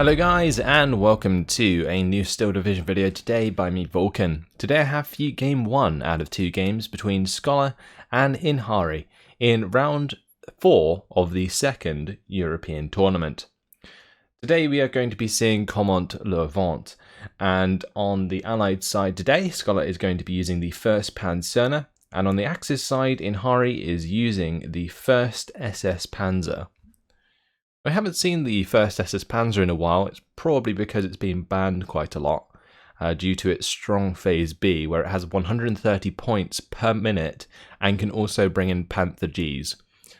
Hello guys, and welcome to a new Steel Division video today by me, Vulcan. Today I have for you game 1 out of 2 games between Skollar and Inhari in round 4 of the second European tournament. Today we are going to be seeing Caumont le Vent, and on the Allied side today, Skollar is going to be using the first Pancerna, and on the Axis side, Inhari is using the first SS-Panzer. I haven't seen the first SS-Panzer in a while. It's probably because it's been banned quite a lot due to its strong phase B, where it has 130 points per minute and can also bring in Panther Gs,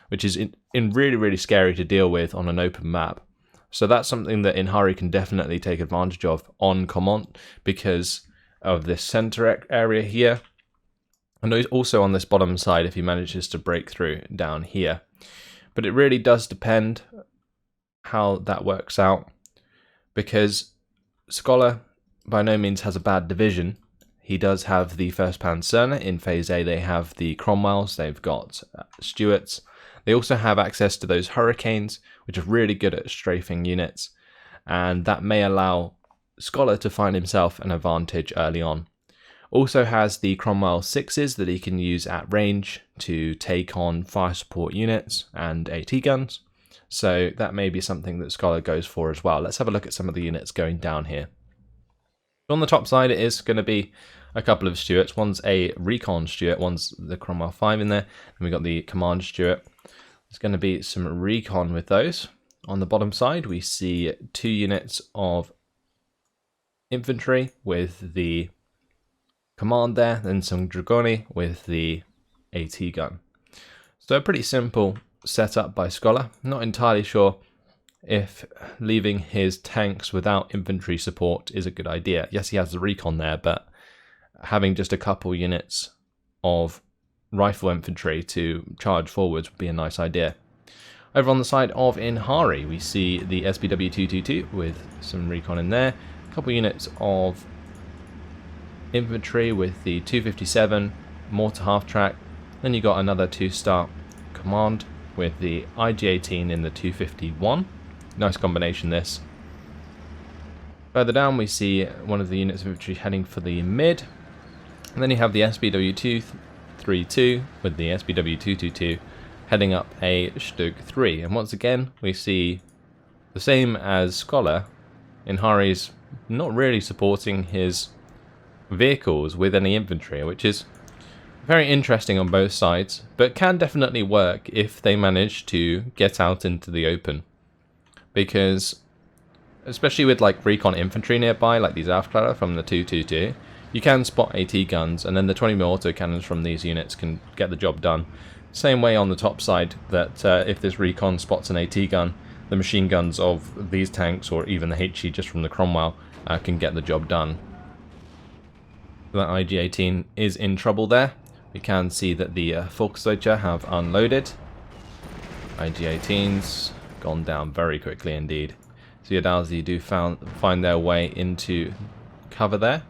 which is really scary to deal with on an open map. So that's something that Inhari can definitely take advantage of on Caumont because of this center area here, and also on this bottom side if he manages to break through down here. But it really does depend how that works out, because Skollar by no means has a bad division. He does have the first Pancerna. In phase A they have the Cromwells, they've got Stuarts. They also have access to those Hurricanes, which are really good at strafing units, and that may allow Skollar to find himself an advantage early on. Also has the Cromwell 6s that he can use at range to take on fire support units and AT guns. So that may be something that Skollar goes for as well. Let's have a look at some of the units going down here. On the top side it is going to be a couple of Stuarts. One's a Recon Stuart, one's the Cromwell 5 in there. And we've got the Command Stuart. There's going to be some Recon with those. On the bottom side we see 2 units of Infantry with the Command there, then some Dragoni with the AT gun. So a pretty simple set up by Skollar. Not entirely sure if leaving his tanks without infantry support is a good idea. Yes, he has the recon there, but having just a couple units of rifle infantry to charge forwards would be a nice idea. Over on the side of Inhari, we see the SPW 222 with some recon in there, a couple units of infantry with the 257 mortar half track, then you got another 2-star command with the IG-18 in the 251. Nice combination this. Further down we see one of the units of infantry heading for the mid. And then you have the SPW 232 with the SPW 222 heading up a Stug 3. And once again we see the same as Skollar. Inhari's not really supporting his vehicles with any infantry, which is very interesting on both sides, but can definitely work if they manage to get out into the open. Because, especially with like recon infantry nearby, like these Aufklärer from the 222, you can spot AT guns, and then the 20mm autocannons from these units can get the job done. Same way on the top side, that if this recon spots an AT gun, the machine guns of these tanks, or even the HE just from the Cromwell, can get the job done. That IG-18 is in trouble there. We can see that the Volksdeutsche have unloaded. IG-18's gone down very quickly indeed. So the Adalzi do find their way into cover there.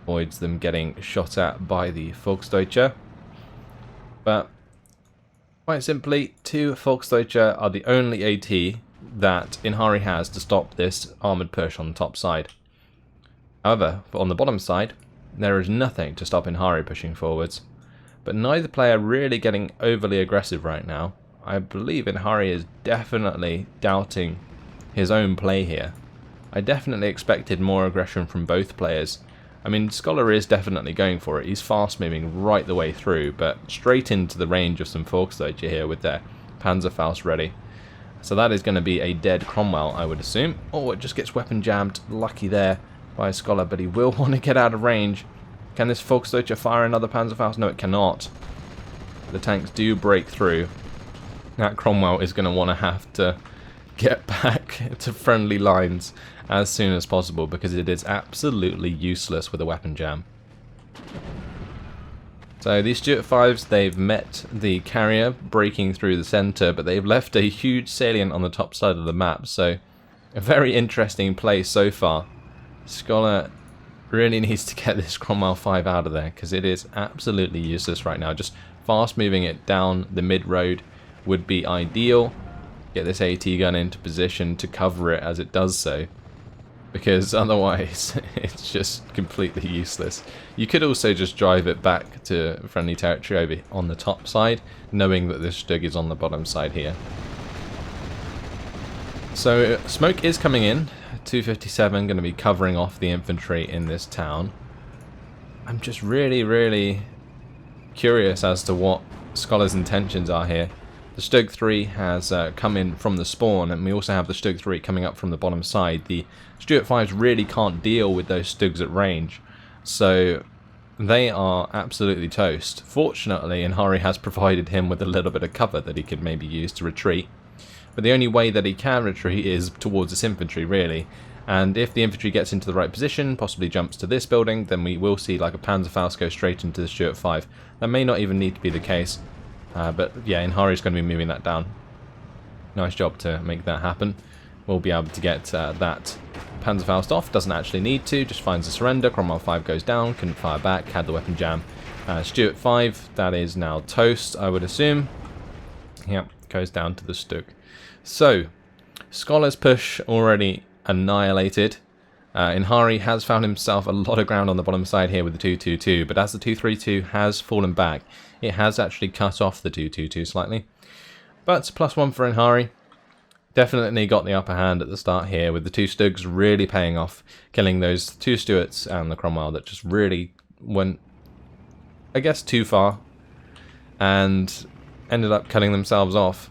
Avoids them getting shot at by the Volksdeutsche. But quite simply, 2 Volksdeutsche are the only AT that Inhari has to stop this armoured push on the top side. However, on the bottom side, there is nothing to stop Inhari pushing forwards, but neither player really getting overly aggressive right now. I believe Inhari is definitely doubting his own play here. I definitely expected more aggression from both players. I mean, Skollar is definitely going for it. He's fast moving right the way through, but straight into the range of some Volksdeutsche here with their Panzerfaust ready. So that is going to be a dead Cromwell, I would assume. Oh, it just gets weapon jammed. Lucky there by Skollar, but he will want to get out of range. Can this Volksdeutsche fire another Panzerfaust? No, it cannot. The tanks do break through. That Cromwell is going to want to have to get back to friendly lines as soon as possible, because it is absolutely useless with a weapon jam. So these Stuart 5s, they've met the carrier breaking through the centre, but they've left a huge salient on the top side of the map, so a very interesting play so far. Skollar really needs to get this Cromwell 5 out of there, because it is absolutely useless right now. Just fast moving it down the mid road would be ideal. get this AT gun into position to cover it as it does so, because otherwise it's just completely useless. You could also just drive it back to friendly territory over on the top side, knowing that this Stug is on the bottom side here. So smoke is coming in. 257 going to be covering off the infantry in this town. I'm just really curious as to what Skollar's intentions are here. The Stug 3 has come in from the spawn, and we also have the Stug 3 coming up from the bottom side. The Stuart 5s really can't deal with those Stugs at range, so they are absolutely toast. Fortunately, Inhari has provided him with a little bit of cover that he could maybe use to retreat, but the only way that he can retreat is towards this infantry, really. And if the infantry gets into the right position, possibly jumps to this building, then we will see like a Panzerfaust go straight into the Stuart 5. That may not even need to be the case. But yeah, Inhari is going to be moving that down. Nice job to make that happen. We'll be able to get that Panzerfaust off. Doesn't actually need to, just finds a surrender. Cromwell 5 goes down, couldn't fire back, had the weapon jam. Stuart 5, that is now toast, I would assume. Yep, goes down to the Stug. So, Skollar's push already annihilated. Inhari has found himself a lot of ground on the bottom side here with the 222, but as the 232 has fallen back, it has actually cut off the 222 slightly. But +1 for Inhari. Definitely got the upper hand at the start here, with the 2 Stugs really paying off, killing those 2 Stuarts and the Cromwell that just really went, I guess, too far, and ended up cutting themselves off.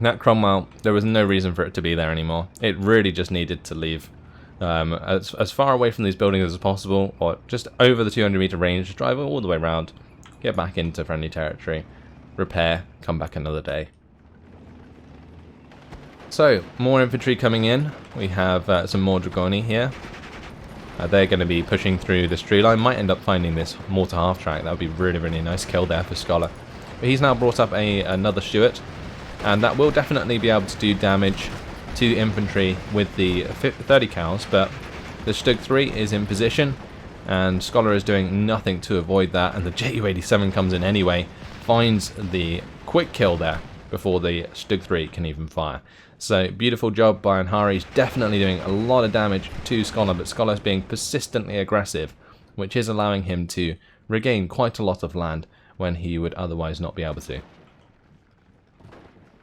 That Cromwell, there was no reason for it to be there anymore. It really just needed to leave. As far away from these buildings as possible, or just over the 200 meter range, drive all the way around, get back into friendly territory, repair, come back another day. So, more infantry coming in. We have some more Dragoni here. They're going to be pushing through this tree line. Might end up finding this mortar half track. That would be really nice kill there for Skollar. But he's now brought up another Stuart, and that will definitely be able to do damage to infantry with the 30 cals, but the Stug 3 is in position, and Skollar is doing nothing to avoid that, and the Ju-87 comes in anyway, finds the quick kill there before the Stug 3 can even fire. So, beautiful job by Inhari. He's definitely doing a lot of damage to Skollar, but Skollar's being persistently aggressive, which is allowing him to regain quite a lot of land when he would otherwise not be able to.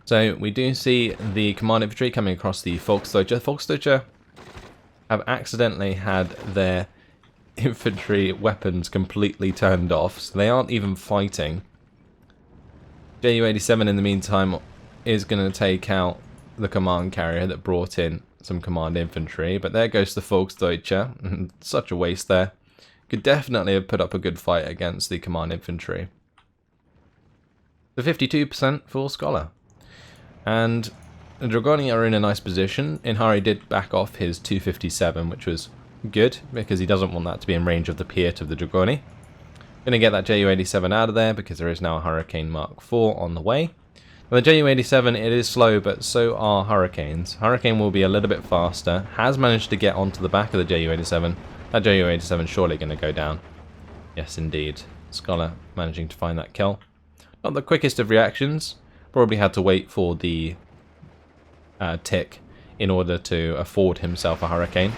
So we do see the command infantry coming across the Volksdeutsche. Volksdeutsche have accidentally had their infantry weapons completely turned off, so they aren't even fighting. Ju-87 in the meantime is going to take out the command carrier that brought in some command infantry, but there goes the Volksdeutsche. Such a waste there. Could definitely have put up a good fight against the command infantry. The 52% for Skollar. And the Dragoni are in a nice position. Inhari did back off his 257, which was good, because he doesn't want that to be in range of the Piet of the Dragoni. Gonna get that Ju-87 out of there, because there is now a Hurricane Mark IV on the way. And the Ju-87, it is slow, but so are Hurricanes. Hurricane will be a little bit faster. Has managed to get onto the back of the Ju-87. That Ju-87 surely going to go down. Yes, indeed. Skollar managing to find that kill. Not the quickest of reactions. Probably had to wait for the tick in order to afford himself a Hurricane.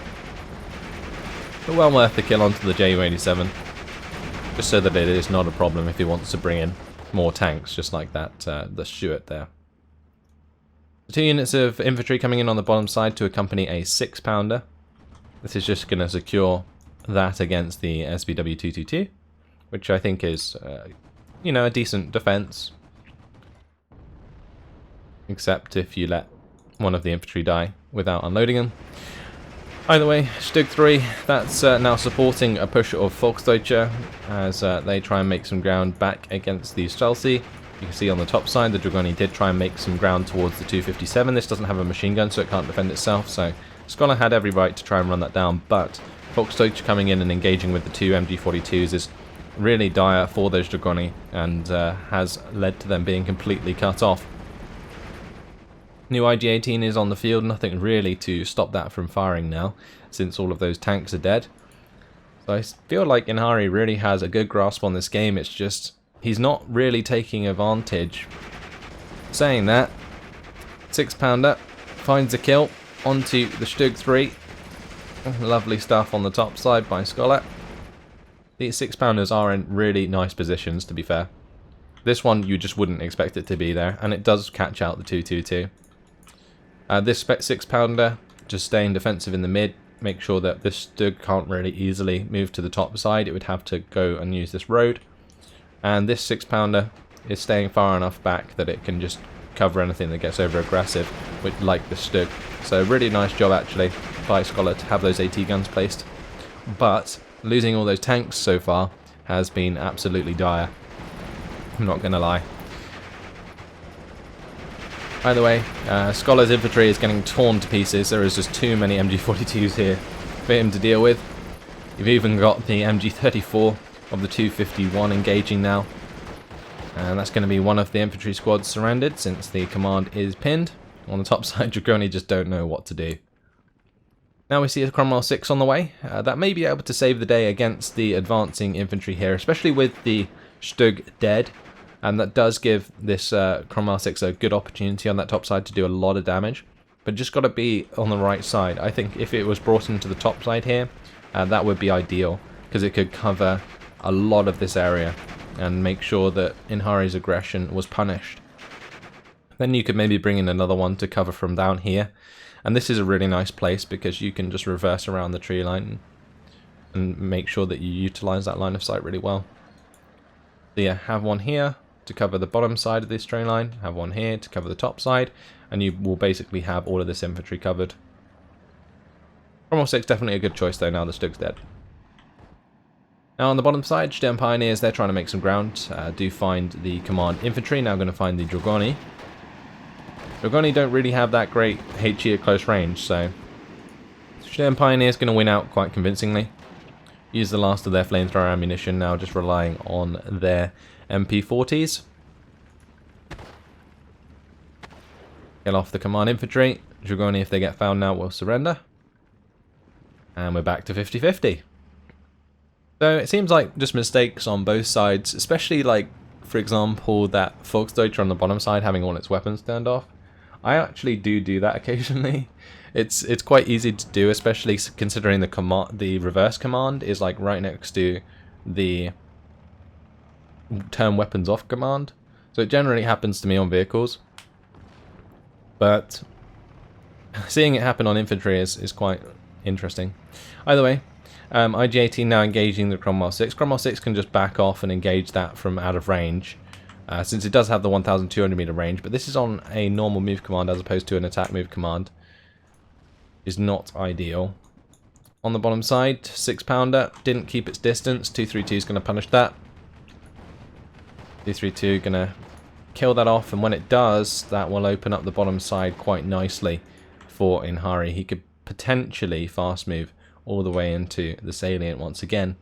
But well worth the kill onto the Ju-87. Just so that it is not a problem if he wants to bring in more tanks, just like that, the Stuart there. The 2 units of infantry coming in on the bottom side to accompany a 6-pounder. This is just going to secure that against the SBW-222, which I think is, you know, a decent defense. Except if you let one of the infantry die without unloading them. Either way, Stug 3, that's now supporting a push of Volksdeutsche as they try and make some ground back against the Streltsy. You can see on the top side, the Dragoni did try and make some ground towards the 257. This doesn't have a machine gun, so it can't defend itself, so Skollar had every right to try and run that down, but Volksdeutsche coming in and engaging with the 2 MG42s is really dire for those Dragoni, and has led to them being completely cut off. New IG-18 is on the field, nothing really to stop that from firing now, since all of those tanks are dead. So I feel like Inhari really has a good grasp on this game, it's just, he's not really taking advantage. Saying that, 6-pounder finds a kill onto the Stug 3. Lovely stuff on the top side by Skollar. These 6-pounders are in really nice positions, to be fair. This one you just wouldn't expect it to be there, and it does catch out the 222. This 6-pounder just staying defensive in the mid. Make sure that this Stug can't really easily move to the top side. It would have to go and use this road. And this 6-pounder is staying far enough back that it can just cover anything that gets over aggressive, like the Stug. So really nice job actually by Skollar to have those AT guns placed. But losing all those tanks so far has been absolutely dire. I'm not going to lie. By the way, Skollar's infantry is getting torn to pieces. There is just too many MG42s here for him to deal with. You've even got the MG34 of the 251 engaging now. And that's going to be one of the infantry squads surrounded since the command is pinned. On the top side, Dragoni just don't know what to do. Now we see a Cromwell 6 on the way. That may be able to save the day against the advancing infantry here, especially with the Stug dead. And that does give this Cromwell 6 a good opportunity on that top side to do a lot of damage. But just got to be on the right side. I think if it was brought into the top side here, that would be ideal. Because it could cover a lot of this area and make sure that Inhari's aggression was punished. Then you could maybe bring in another one to cover from down here. And this is a really nice place because you can just reverse around the tree line and make sure that you utilize that line of sight really well. So yeah, have one here to cover the bottom side of this tree line, have one here to cover the top side, and you will basically have all of this infantry covered. Cromwell 6 definitely a good choice though now the Stug's dead. Now on the bottom side, Sturm Pioneers, they're trying to make some ground. Do find the command infantry, now going to find the Dragoni. Dragoni don't really have that great HE at close range, so Sturm Pioneers going to win out quite convincingly. Use the last of their flamethrower ammunition, now just relying on their MP40s. Get off the command infantry. Dragoni, if they get found now, will surrender. And we're back to 50-50. So it seems like just mistakes on both sides, especially like, for example, that Volksdeutsche on the bottom side having all its weapons turned off. I actually do that occasionally. It's quite easy to do, especially considering the reverse command is like right next to the turn weapons off command. So it generally happens to me on vehicles. But seeing it happen on infantry is quite interesting. Either way, IG-18 now engaging the Cromwell 6. Cromwell 6 can just back off and engage that from out of range. Since it does have the 1,200 meter range, but this is on a normal move command as opposed to an attack move command. Is not ideal. On the bottom side, 6-pounder didn't keep its distance. 232 is going to punish that. 232 going to kill that off, and when it does, that will open up the bottom side quite nicely for Inhari. He could potentially fast move all the way into the salient once again.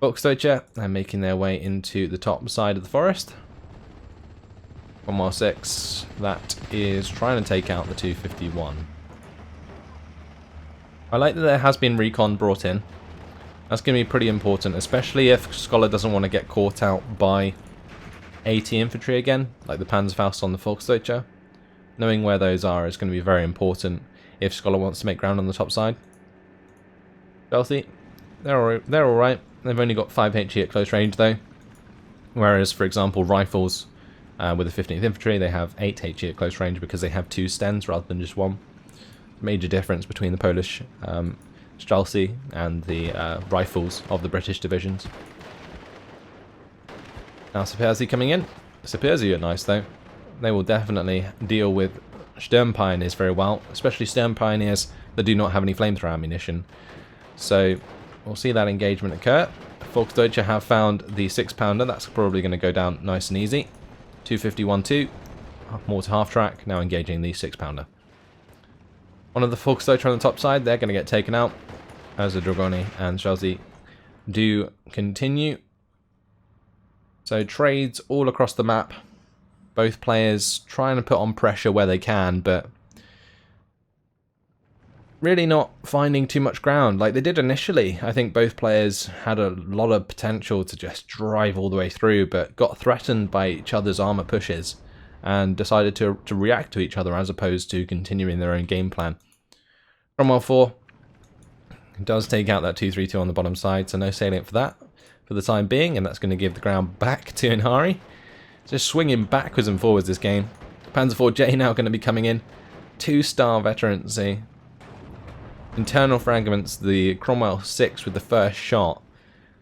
Volksdeutsche are making their way into the top side of the forest. Cromwell 6, that is trying to take out the 251. I like that there has been recon brought in. That's going to be pretty important, especially if Skollar doesn't want to get caught out by AT infantry again, like the Panzerfaust on the Volksdeutsche. Knowing where those are is going to be very important if Skollar wants to make ground on the top side. Chelsea, they're alright. They've only got 5 HE at close range though. Whereas, for example, rifles with the 15th Infantry, they have 8 HE at close range because they have 2 Stens rather than just 1. Major difference between the Polish Chelsea and the rifles of the British divisions. Now Sapierzy coming in. Sapierzy are nice though. They will definitely deal with Sturm Pioneers very well, especially Sturm Pioneers that do not have any flamethrower ammunition. So we'll see that engagement occur. Volksdeutsche have found the 6-pounder. That's probably going to go down nice and easy. 251-2. More to half track. Now engaging the 6-pounder. One of the Volksdeutsche on the top side, they're going to get taken out as the Dragoni and Chelsea do continue. So trades all across the map. Both players trying to put on pressure where they can, but really not finding too much ground like they did initially. I think both players had a lot of potential to just drive all the way through, but got threatened by each other's armor pushes and decided to react to each other as opposed to continuing their own game plan. Cromwell 4 does take out that 232 on the bottom side, so no salient for that for the time being, and that's going to give the ground back to Inhari. Just swinging backwards and forwards this game. Panzer IV-J now going to be coming in. 2-star veterancy. Internal fragments, the Cromwell 6 with the first shot.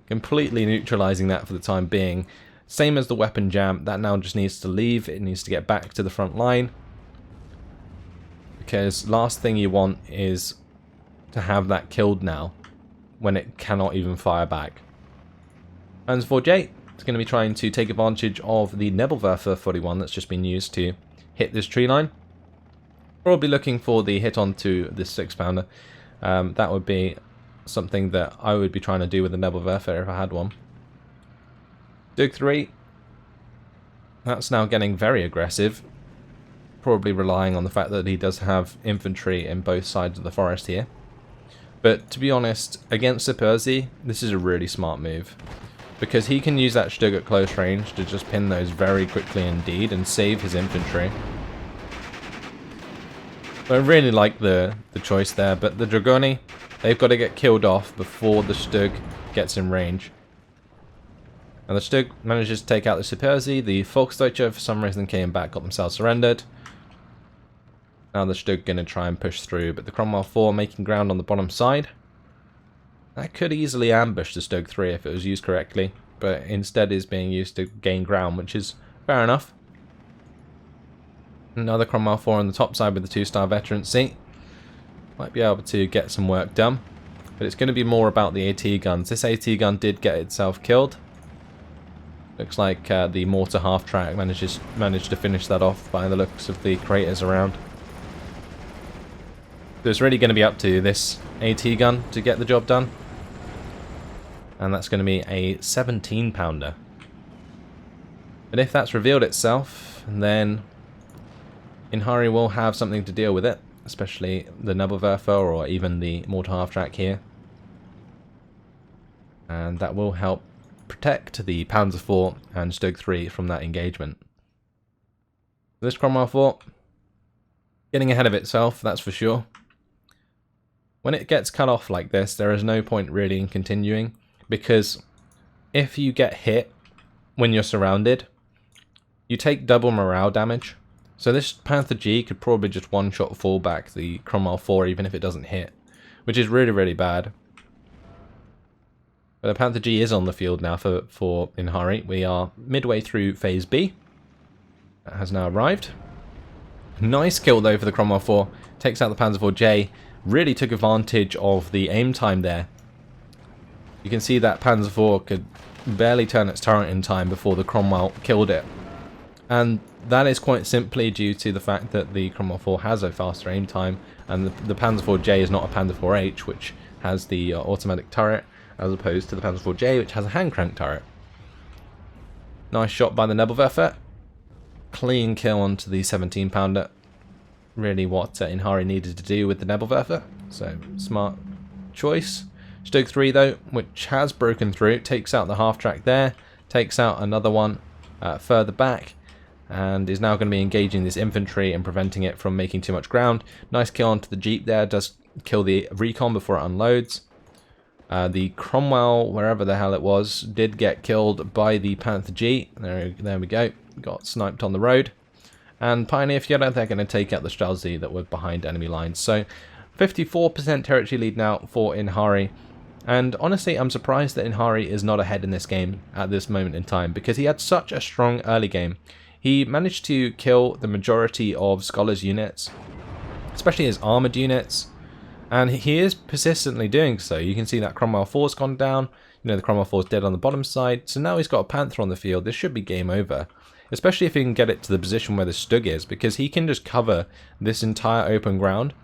Completely neutralizing that for the time being. Same as the weapon jam, that now just needs to leave. It needs to get back to the front line. Because last thing you want is to have that killed now when it cannot even fire back. Panzer IV-J is going to be trying to take advantage of the Nebelwerfer 41 that's just been used to hit this tree line. Probably looking for the hit onto this 6-pounder. That would be something that I would be trying to do with the Nebelwerfer if I had one. Stug 3. That's now getting very aggressive. Probably relying on the fact that he does have infantry in both sides of the forest here. But to be honest, against Sikorsky, this is a really smart move. Because he can use that Stug at close range to just pin those very quickly indeed and save his infantry. I really like the choice there, but the Dragoni, they've got to get killed off before the Stug gets in range. And the Stug manages to take out the Sikorsky. The Volksdeutsche for some reason came back, got themselves surrendered. Now the Stug going to try and push through, but the Cromwell 4 making ground on the bottom side. That could easily ambush the Stug 3 if it was used correctly, but instead is being used to gain ground, which is fair enough. Another Cromwell 4 on the top side with the 2-star veterancy. Might be able to get some work done, but it's going to be more about the AT guns. This AT gun did get itself killed. Looks like the mortar half-track managed to finish that off by the looks of the craters around. So it's really going to be up to this AT gun to get the job done. And that's going to be a 17-pounder. But if that's revealed itself, then Inhari will have something to deal with it. Especially the Nebelwerfer or even the mortar half-track here. And that will help protect the Panzer IV and Stug 3 from that engagement. This Cromwell 4 getting ahead of itself, that's for sure. When it gets cut off like this, there is no point really in continuing, because if you get hit when you're surrounded, you take double morale damage. So this Panther G could probably just one-shot fall back the Cromwell 4 even if it doesn't hit, which is really, really bad. But the Panther G is on the field now for Inhari. We are midway through Phase B. That has now arrived. Nice kill though for the Cromwell 4. Takes out the Panzer IV-J. Really took advantage of the aim time there. You can see that Panzer IV could barely turn its turret in time before the Cromwell killed it. And that is quite simply due to the fact that the Cromwell 4 has a faster aim time, and the Panzer IV-J is not a Panzer IV-H, which has the automatic turret, as opposed to the Panzer IV-J, which has a hand crank turret. Nice shot by the Nebelwerfer. Clean kill onto the 17-pounder. Really what Inhari needed to do with the Nebelwerfer, so smart choice. Stug 3 though, which has broken through, takes out the half-track there, takes out another one further back, and is now going to be engaging this infantry and preventing it from making too much ground. Nice kill onto the Jeep there, does kill the recon before it unloads. The Cromwell, wherever the hell it was, did get killed by the Panther G. There we go, got sniped on the road. And Pioneer Fiora, they're going to take out the Strelzy that were behind enemy lines. So 54% territory lead now for Inhari. And honestly, I'm surprised that Inhari is not ahead in this game at this moment in time, because he had such a strong early game. He managed to kill the majority of Skollar's units, especially his armoured units. And he is persistently doing so. You can see that Cromwell 4's gone down. You know, the Cromwell 4's dead on the bottom side. So now he's got a Panther on the field. This should be game over. Especially if he can get it to the position where the Stug is, because he can just cover this entire open ground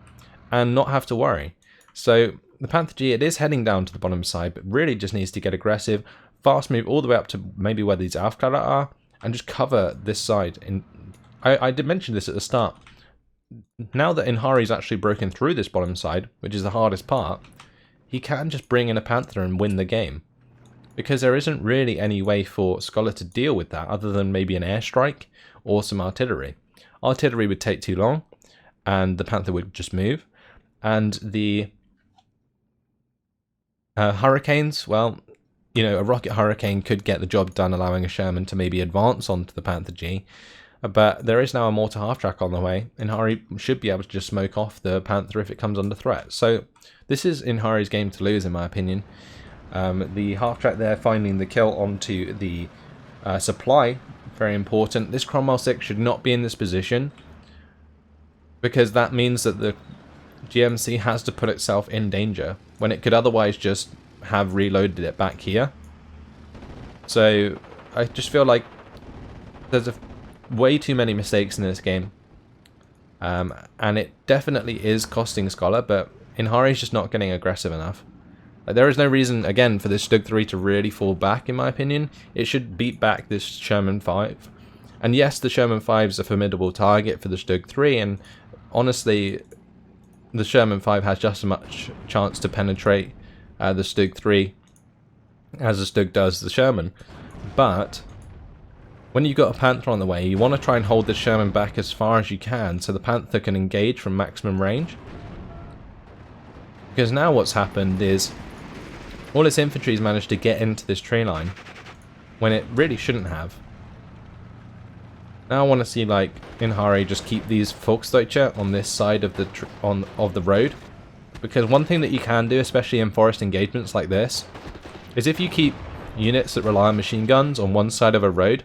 and not have to worry. So the Panther G, it is heading down to the bottom side, but really just needs to get aggressive, fast move all the way up to maybe where these Aufklärer are, and just cover this side. I did mention this at the start. Now that Inhari's actually broken through this bottom side, which is the hardest part, he can just bring in a Panther and win the game. because there isn't really any way for Skollar to deal with that other than maybe an airstrike or some artillery. Artillery would take too long, and the Panther would just move. And the Hurricanes, well, you know, a rocket Hurricane could get the job done, allowing a Sherman to maybe advance onto the Panther G. But there is now a mortar half-track on the way. Inhari should be able to just smoke off the Panther if it comes under threat. So this is Inhari's game to lose, in my opinion. The half-track there finding the kill onto the supply, very important. This Cromwell 6 should not be in this position, because that means that the GMC has to put itself in danger when it could otherwise just have reloaded it back here. So I just feel like there's way too many mistakes in this game, and it definitely is costing Skollar, but Inhari's just not getting aggressive enough. Like, there is no reason, again, for this Stug 3 to really fall back, in my opinion. It should beat back this Sherman 5. And yes, the Sherman 5 is a formidable target for the Stug 3, and honestly, the Sherman 5 has just as much chance to penetrate the Stug 3 as the Stug does the Sherman. But when you've got a Panther on the way, you want to try and hold the Sherman back as far as you can so the Panther can engage from maximum range. Because now what's happened is all its infantry's managed to get into this tree line when it really shouldn't have. Now I want to see, like, Inhari just keep these Volksdeutsche on this side of the road, because one thing that you can do, especially in forest engagements like this, is if you keep units that rely on machine guns on one side of a road,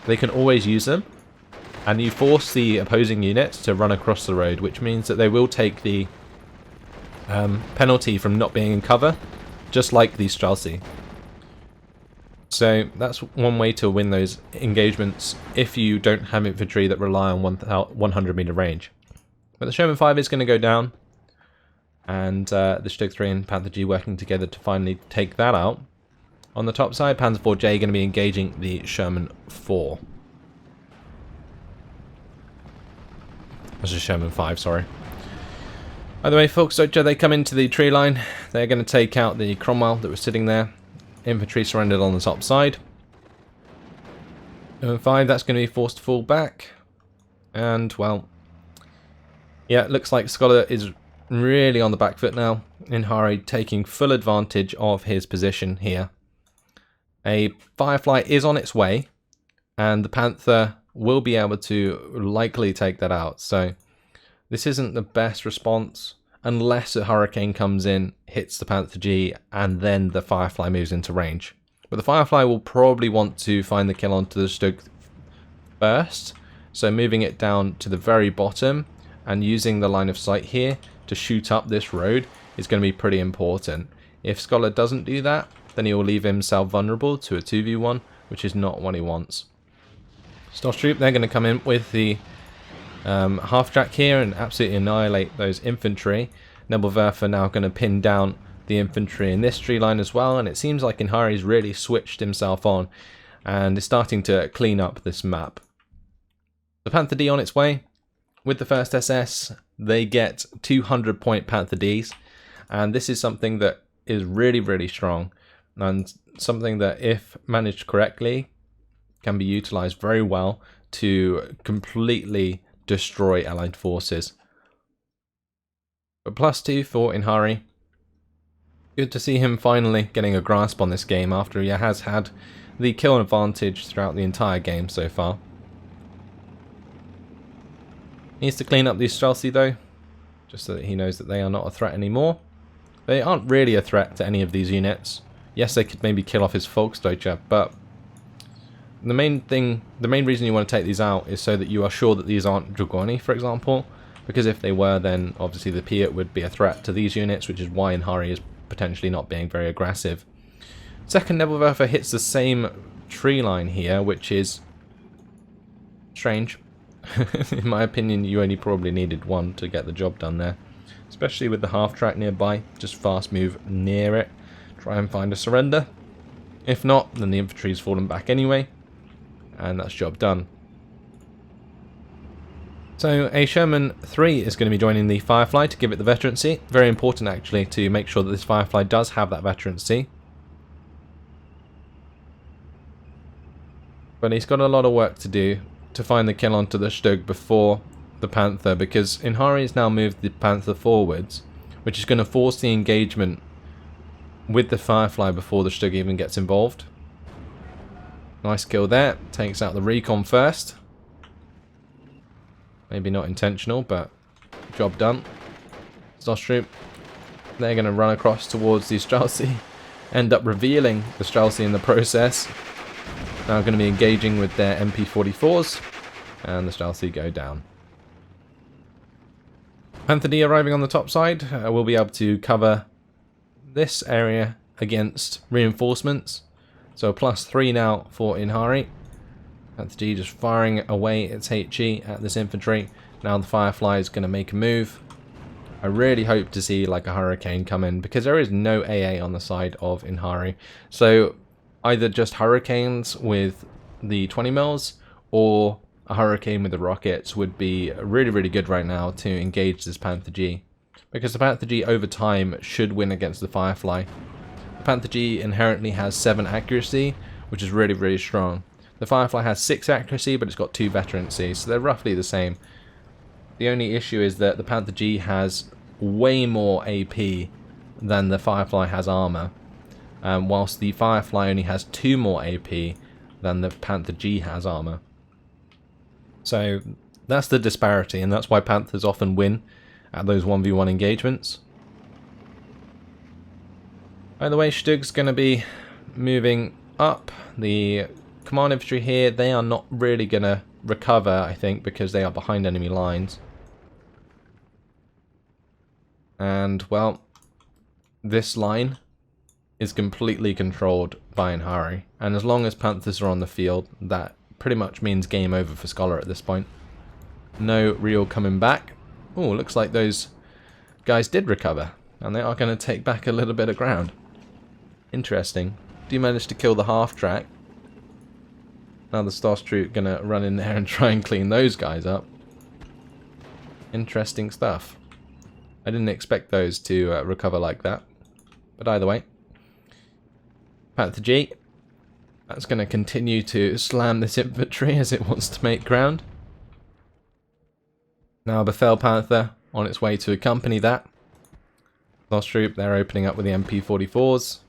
they can always use them, and you force the opposing units to run across the road, which means that they will take the penalty from not being in cover, just like the Streltsy. So that's one way to win those engagements if you don't have infantry that rely on 100 meter range. But the Sherman 5 is going to go down, and the Stug 3 and Panther G working together to finally take that out. On the top side, Panzer IV J going to be engaging the Sherman 4. That's a Sherman 5, sorry. By the way, folks, so they come into the tree line. They're going to take out the Cromwell that was sitting there. Infantry surrendered on the top side. Sherman 5, that's going to be forced to fall back. And, well, yeah, it looks like Skollar is really on the back foot now. Inhari taking full advantage of his position here. A Firefly is on its way, and the Panther will be able to likely take that out. So this isn't the best response unless a Hurricane comes in, hits the Panther G, and then the Firefly moves into range. But the Firefly will probably want to find the kill onto the Stug first, so moving it down to the very bottom and using the line of sight here to shoot up this road is going to be pretty important. If Skollar doesn't do that, then he will leave himself vulnerable to a 2v1, which is not what he wants. Stosstroop, they're going to come in with the half-track here and absolutely annihilate those infantry. Nebelwerfer now going to pin down the infantry in this tree line as well, and it seems like Inhari's really switched himself on and is starting to clean up this map. The Panther D on its way. With the 1st SS, they get 200 point Panther Ds, and this is something that is really, really strong, and something that, if managed correctly, can be utilized very well to completely destroy Allied forces. But +2 for Inhari. Good to see him finally getting a grasp on this game after he has had the kill advantage throughout the entire game so far. Needs to clean up these Streltsy though, just so that he knows that they are not a threat anymore. They aren't really a threat to any of these units. Yes, they could maybe kill off his Volksdeutsche, but the main reason you want to take these out is so that you are sure that these aren't Dragoni, for example, because if they were, then obviously the Piat would be a threat to these units, which is why Inhari is potentially not being very aggressive. Second Nebelwerfer hits the same tree line here, which is strange. In my opinion, you only probably needed one to get the job done there, especially with the half-track nearby. Just fast move near it, try and find a surrender. If not, then the infantry's fallen back anyway, and that's job done. So a Sherman 3 is going to be joining the Firefly to give it the veterancy. Very important actually to make sure that this Firefly does have that veterancy. But he's got a lot of work to do to find the kill onto the Stug before the Panther, because Inhari has now moved the Panther forwards, which is going to force the engagement with the Firefly before the Stug even gets involved. Nice kill there. Takes out the recon first. Maybe not intentional, but job done. Stormtroop. They're going to run across towards the Streltsy. End up revealing the Streltsy in the process. Now going to be engaging with their MP44s. And the Streltsy go down. Panther D arriving on the top side. Will be able to cover this area against reinforcements. So a +3 now for Inhari. Panther D just firing away its HE at this infantry. Now the Firefly is going to make a move. I really hope to see like a Hurricane come in, because there is no AA on the side of Inhari. So either just Hurricanes with the 20 mils or a Hurricane with the rockets would be really, really good right now to engage this Panther G. Because the Panther G over time should win against the Firefly. The Panther G inherently has 7 accuracy, which is really, really strong. The Firefly has 6 accuracy, but it's got 2 veterancy, so they're roughly the same. The only issue is that the Panther G has way more AP than the Firefly has armor, whilst the Firefly only has 2 more AP than the Panther G has armor. So that's the disparity, and that's why Panthers often win at those 1v1 engagements. By the way, Stug's going to be moving up. The command infantry here, they are not really going to recover, I think, because they are behind enemy lines. And, well, this line is completely controlled by Inhari. And as long as Panthers are on the field, that pretty much means game over for Skollar at this point. No real coming back. Oh, looks like those guys did recover. And they are going to take back a little bit of ground. Interesting. Do manage to kill the half-track. Now the Stormtroop going to run in there and try and clean those guys up. Interesting stuff. I didn't expect those to recover like that. But either way. Panther G. That's going to continue to slam this infantry as it wants to make ground. Now Befehl Panther on its way to accompany that. Stormtroop, they're opening up with the MP44s.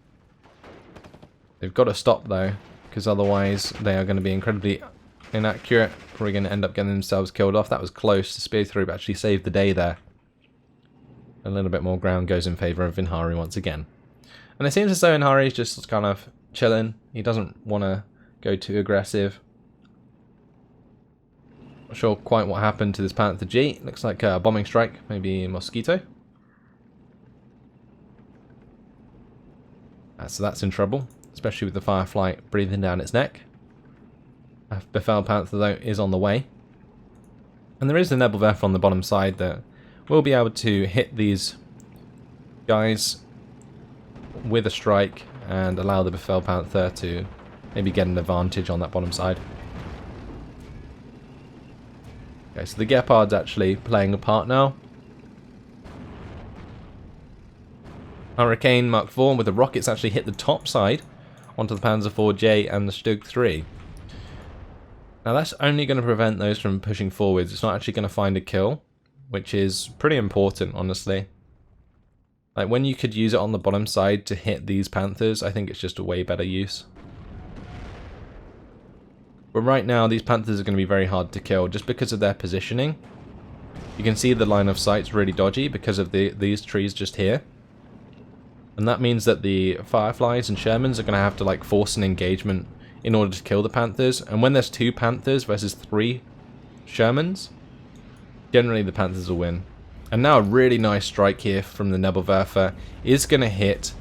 They've got to stop though, because otherwise they are going to be incredibly inaccurate. Probably going to end up getting themselves killed off. That was close. The Spear Troop actually saved the day there. A little bit more ground goes in favour of Inhari once again. And it seems as though Inhari is just kind of chilling. He doesn't want to go too aggressive. Not sure quite what happened to this Panther G. Looks like a bombing strike, maybe a Mosquito. So that's in trouble, especially with the Firefly breathing down its neck. Befehl Panther though is on the way. And there is the Nebelwerfer on the bottom side that will be able to hit these guys with a strike and allow the Befehl Panther to maybe get an advantage on that bottom side. Okay, so the Gepard's actually playing a part now. Hurricane Mark IV with the rockets actually hit the top side onto the Panzer IV-J and the Stug 3. Now that's only going to prevent those from pushing forwards. It's not actually going to find a kill, which is pretty important, honestly. Like, when you could use it on the bottom side to hit these Panthers, I think it's just a way better use. But right now, these Panthers are going to be very hard to kill just because of their positioning. You can see the line of sight's really dodgy because of these trees just here. And that means that the Fireflies and Shermans are going to have to like force an engagement in order to kill the Panthers. And when there's 2 Panthers versus 3 Shermans, generally the Panthers will win. And now a really nice strike here from the Nebelwerfer is going to hit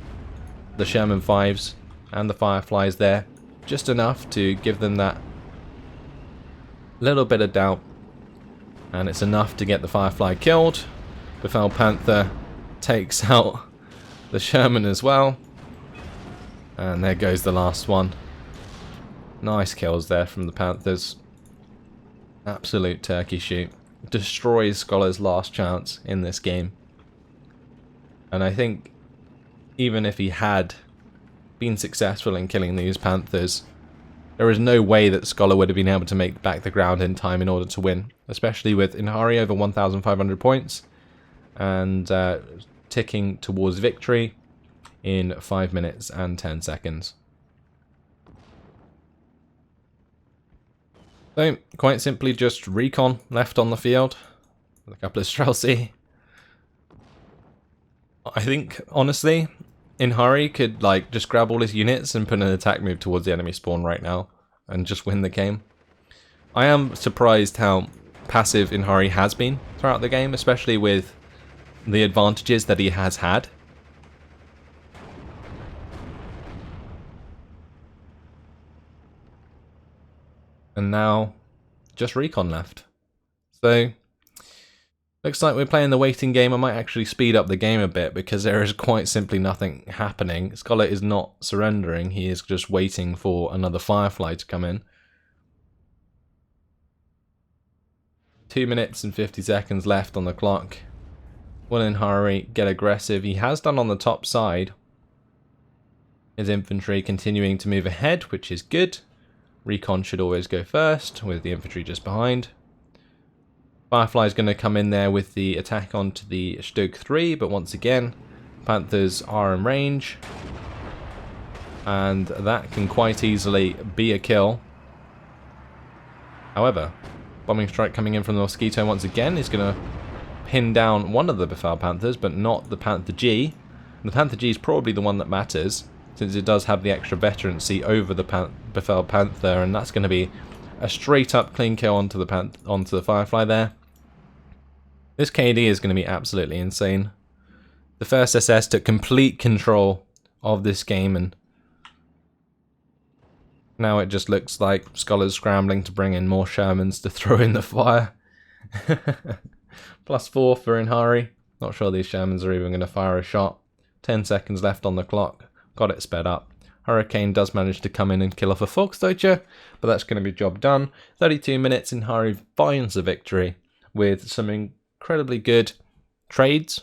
the Sherman 5s and the Fireflies there. Just enough to give them that little bit of doubt. And it's enough to get the Firefly killed. Befehl Panther takes out the Sherman as well. And there goes the last one. Nice kills there from the Panthers. Absolute turkey shoot. Destroys Skollar's last chance in this game. And I think even if he had been successful in killing these Panthers, There is no way that Skollar would have been able to make back the ground in time in order to win, especially with Inhari over 1,500 points and ticking towards victory in 5 minutes and 10 seconds. So, quite simply just recon left on the field with a couple of Streltsy. I think, honestly, Inhari could like just grab all his units and put an attack move towards the enemy spawn right now and just win the game. I am surprised how passive Inhari has been throughout the game, especially with the advantages that he has had. And now, just recon left. So, looks like we're playing the waiting game. I might actually speed up the game a bit because there is quite simply nothing happening. Skollar is not surrendering. He is just waiting for another Firefly to come in. 2 minutes and 50 seconds left on the clock. Will Inhari get aggressive? He has done on the top side. His infantry continuing to move ahead, which is good. Recon should always go first, with the infantry just behind. Firefly is going to come in there with the attack onto the Stug 3, but once again, Panthers are in range. And that can quite easily be a kill. However, bombing strike coming in from the Mosquito once again is going to pin down one of the Befehl Panthers, but not the Panther G. The Panther G is probably the one that matters, since it does have the extra veterancy over the Befehl Panther, and that's going to be a straight up clean kill onto the Firefly there. This KD is going to be absolutely insane. The first SS took complete control of this game, and now it just looks like Skollar's scrambling to bring in more Shermans to throw in the fire. +4 for Inhari. Not sure these Shermans are even going to fire a shot. 10 seconds left on the clock. Got it sped up. Hurricane does manage to come in and kill off a Volksdeutsche, but that's going to be job done. 32 minutes, Inhari finds the victory with some incredibly good trades.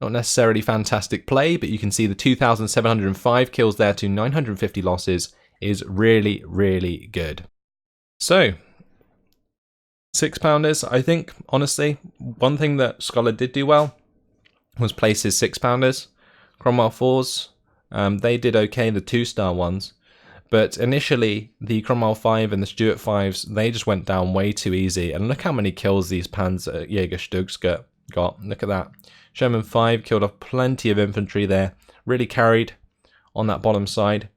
Not necessarily fantastic play, but you can see the 2,705 kills there to 950 losses is really, really good. So, 6-pounders, I think, honestly, one thing that Skollar did do well was place his 6-pounders. Cromwell 4s, they did okay, the 2-star ones, but initially the Cromwell 5 and the Stuart 5s, they just went down way too easy, and look how many kills these Panzerjäger Stugs got. Look at that. Sherman 5 killed off plenty of infantry there, really carried on that bottom side.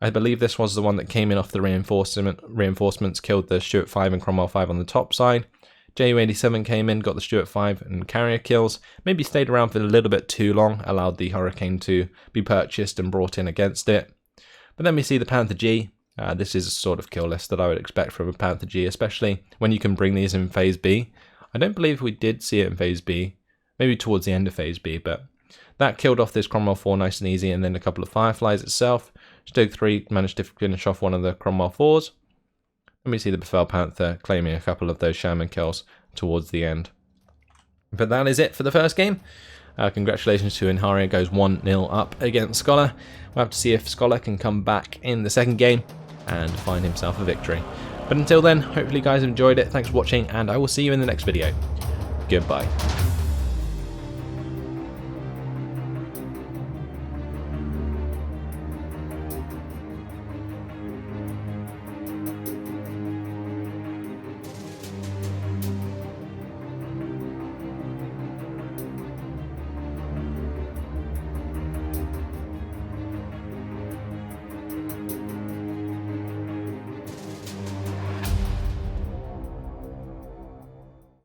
I believe this was the one that came in off the reinforcements, killed the Stuart 5 and Cromwell 5 on the top side. JU-87 came in, got the Stuart 5 and carrier kills, maybe stayed around for a little bit too long, allowed the Hurricane to be purchased and brought in against it. But then we see the Panther G. This is a sort of kill list that I would expect from a Panther G, especially when you can bring these in Phase B. I don't believe we did see it in Phase B, maybe towards the end of Phase B, but that killed off this Cromwell 4 nice and easy, and then a couple of Fireflies itself. Stug 3 managed to finish off one of the Cromwell 4s. And we see the Befehl Panther claiming a couple of those Sherman kills towards the end. But that is it for the first game. Congratulations to Inhari, goes 1-0 up against Skollar. We'll have to see if Skollar can come back in the second game and find himself a victory. But until then, hopefully you guys have enjoyed it. Thanks for watching, and I will see you in the next video. Goodbye.